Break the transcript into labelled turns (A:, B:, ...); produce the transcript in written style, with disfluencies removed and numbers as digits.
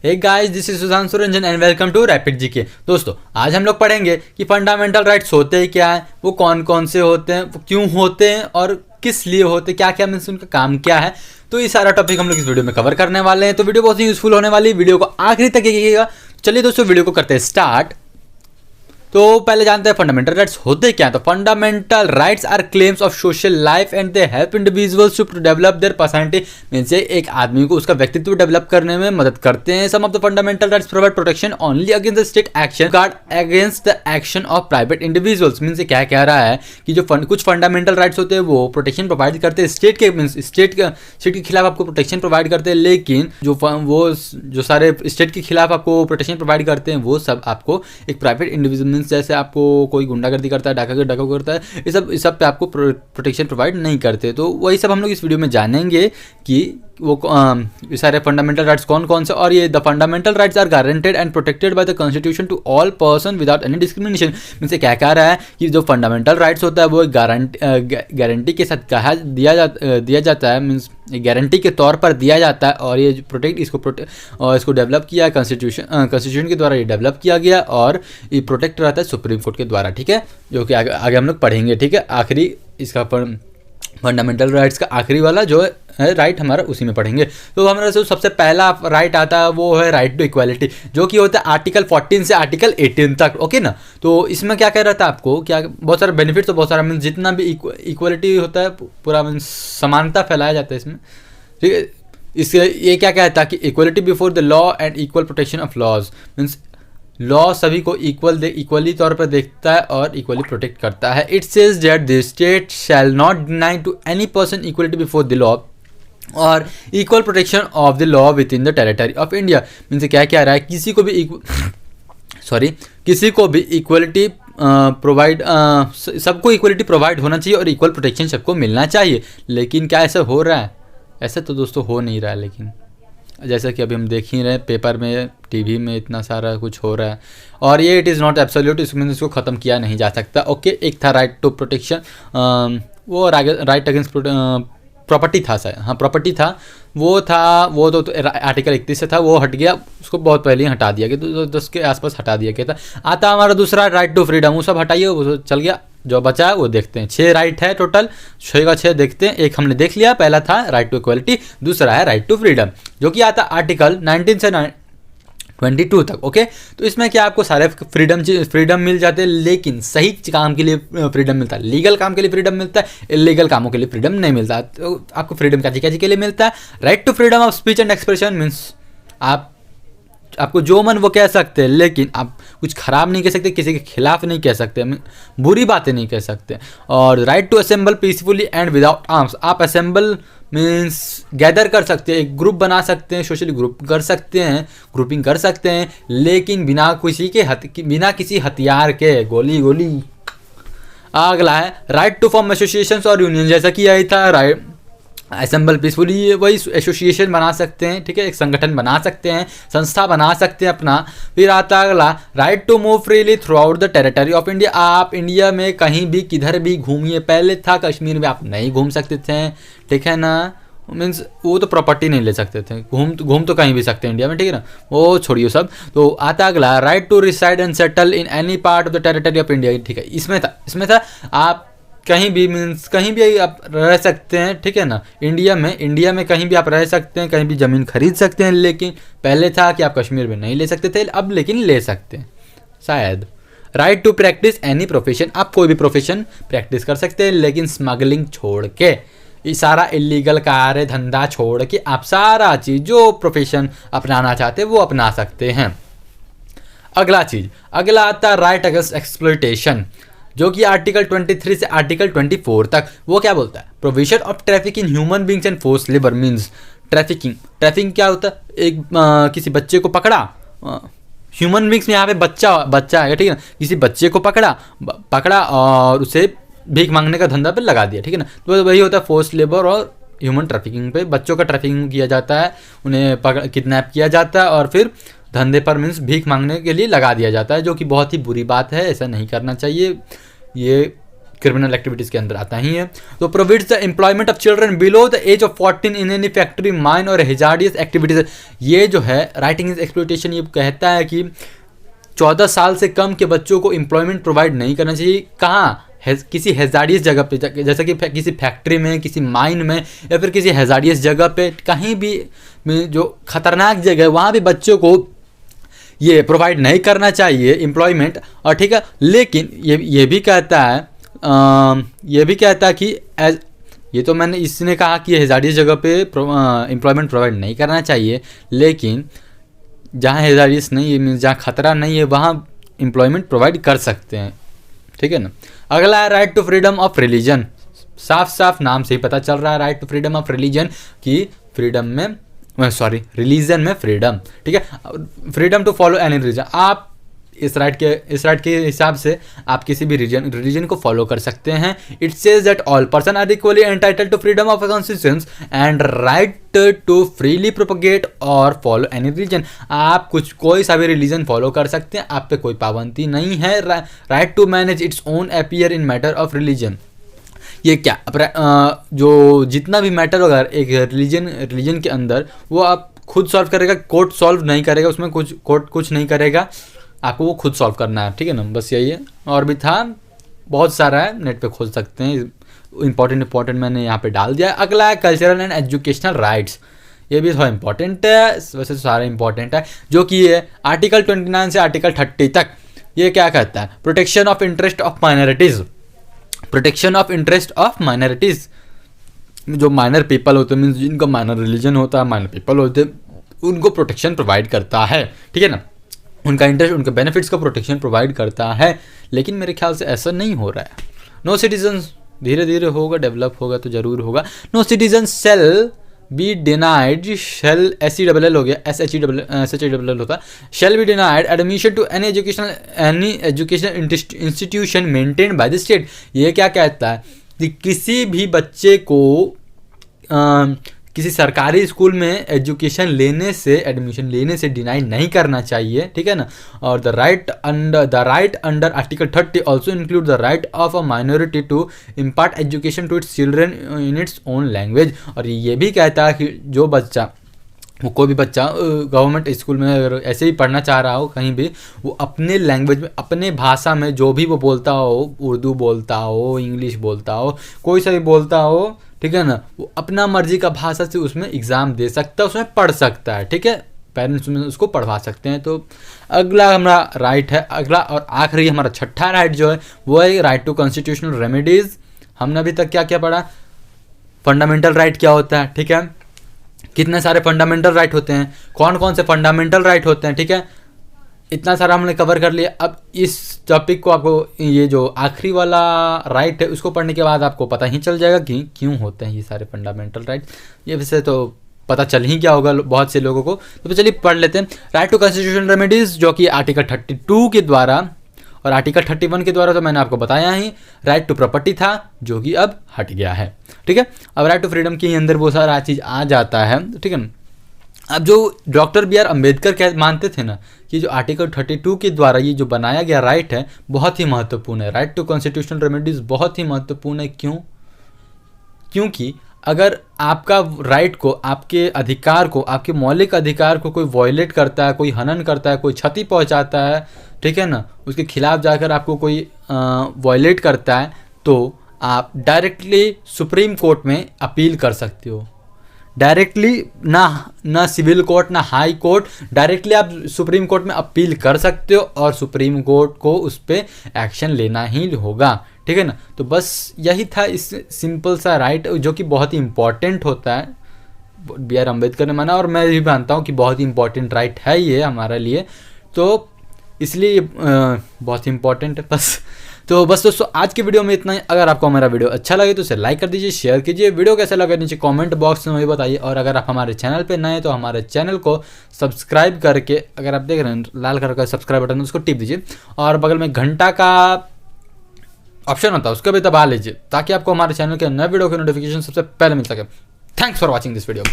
A: Hey guys, this is Sushant Suranjan and welcome to rapid GK. दोस्तों, आज हम लोग पढ़ेंगे कि फंडामेंटल राइट्स होते ही क्या हैं, वो कौन कौन से होते हैं, वो क्यों होते हैं और किस लिए होते हैं, क्या क्या मीन्स उनका काम क्या है। तो ये सारा टॉपिक हम लोग इस वीडियो में कवर करने वाले हैं। तो वीडियो बहुत ही यूजफुल होने वाली है, वीडियो को आखिरी तक देखिएगा। चलिए दोस्तों, वीडियो को करते हैं स्टार्ट। तो पहले जानते हैं फंडामेंटल राइट्स होते क्या हैं। तो fundamental rights are claims of social life and they help individuals to develop their personality. Means एक आदमी को उसका व्यक्तित्व डेवलप करने में मदद करते हैं। Some of the fundamental rights provide protection only against the state action guard against the action of private individuals. Means क्या कह रहा है कि जो कुछ फंडामेंटल राइट्स होते हैं वो प्रोटेक्शन प्रोवाइड करते हैं स्टेट के, मींस स्टेट के खिलाफ आपको प्रोटेक्शन प्रोवाइड करते हैं। लेकिन जो सारे स्टेट के खिलाफ आपको प्रोटेक्शन प्रोवाइड करते हैं वो सब आपको एक प्राइवेट इंडिविजुअल, जैसे आपको कोई गुंडागर्दी करता है, डाका करता है, इस सब पे आपको प्रोटेक्शन प्रोवाइड नहीं करते। तो वही सब हम लोग इस वीडियो में जानेंगे कि वो सारे फंडामेंटल राइट्स कौन कौन से। और ये the fundamental rights are guaranteed and protected by the constitution to all person without any discrimination. Means क्या कह रहा है कि जो फंडामेंटल राइट्स होता है वो गारंटी के साथ दिया जाता है, मीन्स गारंटी के तौर पर दिया जाता है। और ये इसको डेवलप किया है कॉन्स्टिट्यूशन के द्वारा, ये डेवलप किया गया और ये प्रोटेक्ट रहता है सुप्रीम कोर्ट के द्वारा। ठीक है, जो कि आगे हम लोग पढ़ेंगे। ठीक है, आखिरी इसका फंडामेंटल राइट्स का आखिरी वाला जो है राइट हमारा, उसी में पढ़ेंगे। तो हमारा सबसे पहला राइट आता है वो है राइट टू इक्वालिटी, जो कि होता है आर्टिकल 14 से आर्टिकल 18 तक। ओके ना। तो इसमें क्या कह रहा था आपको, क्या बहुत सारे बेनिफिट्स, तो बहुत सारा मीन्स जितना भी इक्वालिटी होता है पूरा मीन्स समानता फैलाया जाता है इसमें। ठीक है, इससे ये क्या कहता है कि equality before the law and equal protection of laws. Means law सभी को इक्वली तौर पर देखता है और इक्वली प्रोटेक्ट करता है। It says that the state shall not deny to any person equality before the law और equal protection of the law within the territory of India. Means क्या कह रहा है, किसी को भी इक्वलिटी प्रोवाइड, सबको इक्वलिटी प्रोवाइड होना चाहिए और इक्वल प्रोटेक्शन सबको मिलना चाहिए। लेकिन क्या ऐसा हो रहा है? ऐसा तो दोस्तों हो नहीं रहा है। लेकिन जैसा कि अभी हम देख ही रहे हैं, पेपर में, टीवी में इतना सारा कुछ हो रहा है और ये इट इज़ नॉट एब्सोल्यूट, इसमें इसको ख़त्म किया नहीं जा सकता। ओके, एक था राइट टू प्रोटेक्शन, वो राइट अगेंस्ट प्रॉपर्टी था शायद, हाँ प्रॉपर्टी था, वो तो आर्टिकल 31 से था, वो हट गया, उसको बहुत पहले ही हटा दिया गया, 2010 के आसपास हटा दिया गया था। आता हमारा दूसरा राइट टू फ्रीडम, वो सब हटाइए, वो चल गया। जो बचा है वो देखते हैं। 6 राइट है टोटल, 6 का 6 देखते हैं। एक हमने देख लिया, पहला था राइट टू इक्वलिटी, दूसरा है राइट टू फ्रीडम, जो कि आता आर्टिकल 19 से 22 तक। ओके, तो इसमें क्या आपको सारे फ्रीडम मिल जाते हैं, लेकिन सही काम के लिए फ्रीडम मिलता है, लीगल काम के लिए फ्रीडम मिलता है, इलीगल कामों के लिए फ्रीडम नहीं मिलता। तो आपको फ्रीडम क्या के लिए मिलता है? Right to freedom of speech and expression, means आपको जो मन वो कह सकते हैं, लेकिन आप कुछ खराब नहीं कह सकते, किसी के खिलाफ नहीं कह सकते, बुरी बातें नहीं कह सकते। और right to assemble peacefully and without arms, आप असेंबल मीन्स गैदर कर सकते हैं, एक ग्रुप बना सकते हैं, सोशली ग्रुप कर सकते हैं, ग्रुपिंग कर सकते हैं, लेकिन बिना किसी हथियार के, गोली। अगला है राइट टू फॉर्म एसोसिएशंस और यूनियन, जैसा कि यही था राइट असेंबल पीसफुली, वही एसोसिएशन बना सकते हैं। ठीक है, एक संगठन बना सकते हैं, संस्था बना सकते हैं अपना। फिर आता अगला right to move freely throughout the territory of India, आप इंडिया में कहीं भी किधर भी घूमिए। पहले था कश्मीर में आप नहीं घूम सकते थे, ठीक है ना, मीन्स वो तो प्रॉपर्टी नहीं ले सकते थे, घूम तो कहीं भी सकते हैं इंडिया में, ठीक है ना, वो छोड़िए सब। तो आता अगला right to reside and settle in any part of the territory of India. ठीक है, इसमें था आप कहीं भी, मीन्स कहीं भी आप रह सकते हैं, ठीक है ना, इंडिया में कहीं भी आप रह सकते हैं, कहीं भी ज़मीन खरीद सकते हैं। लेकिन पहले था कि आप कश्मीर में नहीं ले सकते थे, अब लेकिन ले सकते हैं शायद। Right to practice any profession, आप कोई भी प्रोफेशन प्रैक्टिस कर सकते हैं, लेकिन स्मगलिंग छोड़ के, ये सारा इलीगल कार्य धंधा छोड़ के आप सारा चीज़ जो प्रोफेशन अपनाना चाहते हैं वो अपना सकते हैं। अगला आता राइट अगेंस्ट एक्सप्लॉयटेशन, जो कि आर्टिकल 23 से आर्टिकल 24 तक। वो क्या बोलता है? Provision of traffic in human beings and force labour, means trafficking क्या होता है? एक किसी बच्चे को पकड़ा, ह्यूमन बींग्स में यहाँ पे बच्चा है, ठीक है ना, किसी बच्चे को पकड़ा और उसे भीख मांगने का धंधा पे लगा दिया, ठीक है ना, तो वही होता है फोर्स लेबर और ह्यूमन ट्रैफिकिंग पे। बच्चों का ट्रैफिकिंग किया जाता है, उन्हें किडनैप किया जाता है और फिर धंधे पर मीन्स भीख मांगने के लिए लगा दिया जाता है, जो कि बहुत ही बुरी बात है, ऐसा नहीं करना चाहिए। ये क्रिमिनल एक्टिविटीज़ के अंदर आता ही है। तो provides the employment of children below the age of 14 in any factory, mine और हेजार्डियस एक्टिविटीज़। ये जो है राइटिंग इज एक्सप्लॉयटेशन, ये कहता है कि 14 साल से कम के बच्चों को एम्प्लॉयमेंट प्रोवाइड नहीं करना चाहिए। कहाँ? किसी हेजार्डियस जगह पे, जैसे कि किसी फैक्ट्री में, किसी माइन में, या फिर किसी हेजार्डियस जगह पे, कहीं भी जो खतरनाक जगह है वहाँ भी बच्चों को ये प्रोवाइड नहीं करना चाहिए एम्प्लॉयमेंट। और ठीक है, लेकिन ये भी कहता है कि ये तो मैंने इसने कहा कि हेजार्डियस जगह पे एम्प्लॉयमेंट प्रोवाइड नहीं करना चाहिए, लेकिन जहाँ हेजार्डियस नहीं है, जहाँ खतरा नहीं है, वहाँ एम्प्लॉयमेंट प्रोवाइड कर सकते हैं। ठीक है ना। अगला है right to freedom of religion. साफ साफ नाम से ही पता चल रहा है right to freedom of religion कि रिलीजन में फ्रीडम। ठीक है, freedom to follow any religion. आप इस राइट के हिसाब से आप किसी भी रिलीजन को फॉलो कर सकते हैं। It says that all person are equally entitled to freedom of conscience and right to freely propagate और फॉलो एनी रिलीजन। आप कोई सा भी रिलीजन फॉलो कर सकते हैं, आप पे कोई पाबंदी नहीं है। Right to manage its own affair in matter of religion. ये क्या जो जितना भी मैटर होगा एक रिलीजन के अंदर, वो आप खुद सॉल्व करेगा, कोर्ट सॉल्व नहीं करेगा, उसमें कोर्ट कुछ नहीं करेगा, आपको वो खुद सॉल्व करना है। ठीक है ना, बस यही है। और भी था, बहुत सारा है, नेट पे खोज सकते हैं। इंपॉर्टेंट मैंने यहाँ पे डाल दिया। अगला है कल्चरल एंड एजुकेशनल राइट्स। ये भी थोड़ा इंपॉर्टेंट है, वैसे तो सारा इंपॉर्टेंट है, जो कि ये आर्टिकल 29 से आर्टिकल 30 तक ये क्या कहता है? Protection of interest of minorities. Protection of interest of minorities, जो माइनर पीपल होते हैं, मीन्स जिनका माइनर रिलीजन होता है, माइनर पीपल होते हैं, उनको प्रोटेक्शन प्रोवाइड करता है। ठीक है ना, उनका इंटरेस्ट, उनके बेनिफिट्स का प्रोटेक्शन प्रोवाइड करता है। लेकिन मेरे ख्याल से ऐसा नहीं हो रहा है। नो सिटीजन, धीरे धीरे होगा, डेवलप होगा तो ज़रूर होगा। No citizen shall be denied, shall SELL हो गया, SHELL होता, shall be denied admission to any educational institution maintained by the state. ये क्या कहता है कि किसी भी बच्चे को किसी सरकारी स्कूल में एजुकेशन एडमिशन लेने से डिनाई नहीं करना चाहिए। ठीक है ना। और the right under article 30 also include the right of a minority to impart education to its children in its own language. और ये भी कहता है कि जो बच्चा, वो कोई भी बच्चा गवर्नमेंट स्कूल में अगर ऐसे ही पढ़ना चाह रहा हो कहीं भी, वो अपने लैंग्वेज में, अपने भाषा में जो भी वो बोलता हो, उर्दू बोलता हो, इंग्लिश बोलता हो, कोई सा भी बोलता हो, ठीक है ना, वो अपना मर्जी का भाषा से उसमें एग्ज़ाम दे सकता है, उसमें पढ़ सकता है। ठीक है, पेरेंट्स में उसको पढ़वा सकते हैं। तो अगला हमारा राइट है, अगला और आखिरी हमारा छठा राइट जो है वो है राइट टू कॉन्स्टिट्यूशनल रेमेडीज़। हमने अभी तक क्या क्या पढ़ा? फंडामेंटल राइट क्या होता है, ठीक है, कितने सारे फंडामेंटल राइट होते हैं, कौन कौन से फंडामेंटल राइट होते हैं, ठीक है, इतना सारा हमने कवर कर लिया। अब इस टॉपिक को आपको, ये जो आखिरी वाला राइट है उसको पढ़ने के बाद आपको पता ही चल जाएगा कि क्यों होते हैं ये सारे फंडामेंटल राइट। ये वैसे तो पता चल ही गया होगा बहुत से लोगों को, तो चलिए पढ़ लेते हैं। राइट टू कॉन्स्टिट्यूशनल रेमेडीज़ जो कि आर्टिकल 32 के द्वारा और आर्टिकल 31 के द्वारा तो मैंने आपको बताया ही। राइट टू प्रॉपर्टी था जो कि अब हट गया है। ठीक है, अब राइट टू फ्रीडम के अंदर वो सारा चीज़ आ जाता है। ठीक है, अब जो डॉक्टर BR अम्बेडकर मानते थे ना कि जो आर्टिकल 32 के द्वारा ये जो बनाया गया राइट है बहुत ही महत्वपूर्ण है। राइट टू कॉन्स्टिट्यूशनल रेमेडीज़ बहुत ही महत्वपूर्ण है। क्यों? क्योंकि अगर आपका राइट को, आपके अधिकार को, आपके मौलिक अधिकार को कोई वॉयलेट करता है, कोई हनन करता है, कोई क्षति पहुंचाता है, ठीक है ना, उसके खिलाफ जाकर आपको कोई वॉयलेट करता है, तो आप डायरेक्टली सुप्रीम कोर्ट में अपील कर सकते हो। डायरेक्टली, ना सिविल कोर्ट ना हाई कोर्ट, डायरेक्टली आप सुप्रीम कोर्ट में अपील कर सकते हो और सुप्रीम कोर्ट को उस पर एक्शन लेना ही होगा। ठीक है ना, तो बस यही था इस सिंपल सा राइट जो कि बहुत ही इम्पॉर्टेंट होता है। BR अम्बेडकर ने माना और मैं भी मानता हूँ कि बहुत ही इम्पॉर्टेंट राइट है ये हमारे लिए, तो इसलिए बहुत ही इम्पॉर्टेंट है बस। तो बस दोस्तों आज की वीडियो में इतना ही। अगर आपको हमारा वीडियो अच्छा लगे तो इसे लाइक कर दीजिए, शेयर कीजिए। वीडियो कैसा लगा नीचे कमेंट बॉक्स में बताइए। और अगर आप हमारे चैनल पे नए हैं तो हमारे चैनल को सब्सक्राइब करके, अगर आप देख रहे हैं लाल कलर का सब्सक्राइब बटन उसको टिप दीजिए और बगल में घंटा का ऑप्शन होता है उसको भी दबा लीजिए ताकि आपको हमारे चैनल के नए वीडियो के नोटिफिकेशन सबसे पहले मिल सके। Thanks for watching this video.